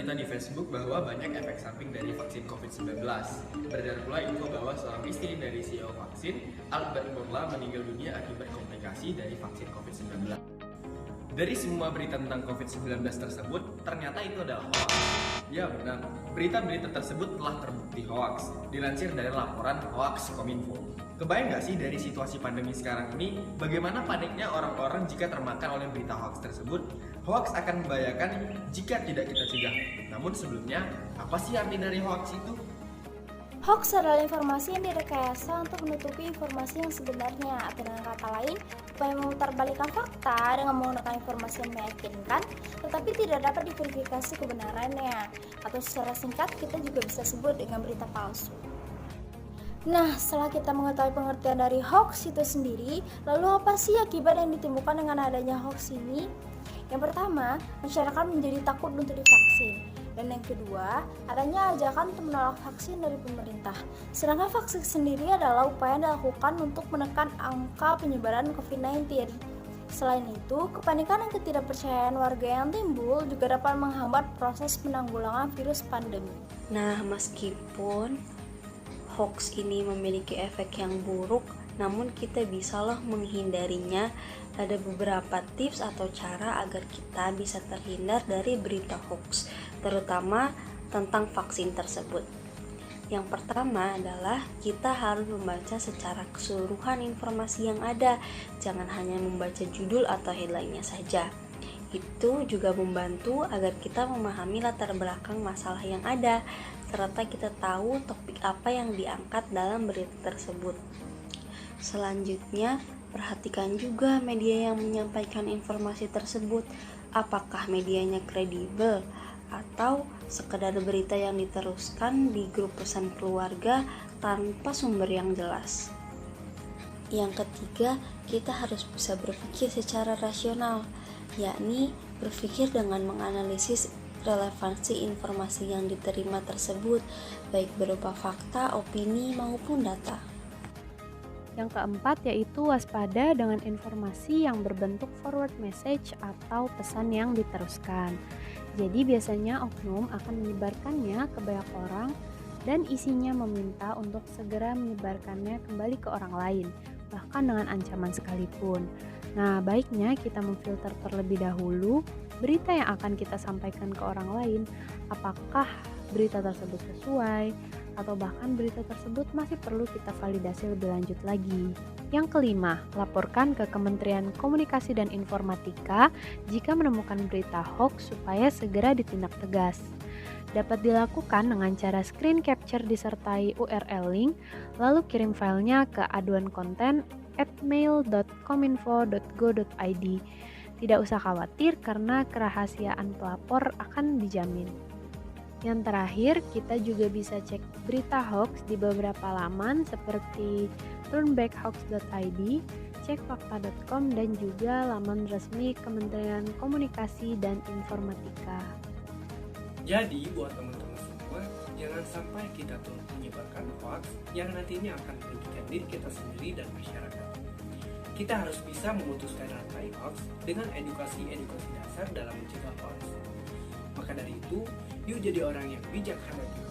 berita di Facebook bahwa banyak efek samping dari vaksin COVID-19. Beredar pula info bahwa seorang istri dari CEO vaksin, Albert Bourla, meninggal dunia akibat komplikasi dari vaksin COVID-19. Dari semua berita tentang COVID-19 tersebut, ternyata itu adalah hoax. Ya benar, berita-berita tersebut telah terbukti hoax, dilansir dari laporan Hoax Kominfo. Kebayang nggak sih dari situasi pandemi sekarang ini, bagaimana paniknya orang-orang jika termakan oleh berita hoax tersebut? Hoax akan membahayakan jika tidak kita cegah. Namun sebelumnya, apa sih arti dari hoax itu? Hoax adalah informasi yang direkayasa untuk menutupi informasi yang sebenarnya, atau dengan kata lain, upaya memutarbalikkan fakta dengan menggunakan informasi yang meyakinkan, tetapi tidak dapat diverifikasi kebenarannya, atau secara singkat kita juga bisa sebut dengan berita palsu. Nah, setelah kita mengetahui pengertian dari hoax itu sendiri, lalu apa sih akibat yang ditimbulkan dengan adanya hoax ini? Yang pertama, masyarakat menjadi takut untuk divaksin. Dan yang kedua, adanya ajakan untuk menolak vaksin dari pemerintah. Sedangkan vaksin sendiri adalah upaya yang dilakukan untuk menekan angka penyebaran COVID-19. Selain itu, kepanikan dan ketidakpercayaan warga yang timbul juga dapat menghambat proses penanggulangan virus pandemi. Nah, meskipun hoax ini memiliki efek yang buruk, namun kita bisa loh menghindarinya. Ada beberapa tips atau cara agar kita bisa terhindar dari berita hoax, terutama tentang vaksin tersebut. Yang pertama adalah kita harus membaca secara keseluruhan informasi yang ada, jangan hanya membaca judul atau headline-nya saja. Itu juga membantu agar kita memahami latar belakang masalah yang ada, serta kita tahu topik apa yang diangkat dalam berita tersebut. Selanjutnya, perhatikan juga media yang menyampaikan informasi tersebut, apakah medianya kredibel atau sekedar berita yang diteruskan di grup pesan keluarga tanpa sumber yang jelas. Yang ketiga, kita harus bisa berpikir secara rasional, yakni berpikir dengan menganalisis relevansi informasi yang diterima tersebut, baik berupa fakta, opini, maupun data. Yang keempat yaitu waspada dengan informasi yang berbentuk forward message atau pesan yang diteruskan. Jadi biasanya oknum akan menyebarkannya ke banyak orang dan isinya meminta untuk segera menyebarkannya kembali ke orang lain, bahkan dengan ancaman sekalipun. Nah, baiknya kita memfilter terlebih dahulu berita yang akan kita sampaikan ke orang lain, apakah berita tersebut sesuai, atau bahkan berita tersebut masih perlu kita validasi lebih lanjut lagi. Yang kelima, laporkan ke Kementerian Komunikasi dan Informatika jika menemukan berita hoax supaya segera ditindak tegas. Dapat dilakukan dengan cara screen capture disertai URL link, lalu kirim filenya ke aduankonten@mail.kominfo.go.id. Tidak usah khawatir karena kerahasiaan pelapor akan dijamin. Yang terakhir, kita juga bisa cek berita hoax di beberapa laman seperti turnbackhoax.id, cekfakta.com, dan juga laman resmi Kementerian Komunikasi dan Informatika. Jadi buat teman-teman semua, jangan sampai kita tuh menyebarkan hoax yang nantinya akan merugikan diri kita sendiri dan masyarakat. Kita harus bisa memutuskan rantai hoax dengan edukasi dasar dalam mencegah hoax. Maka dari itu, yuk jadi orang yang bijak hadapi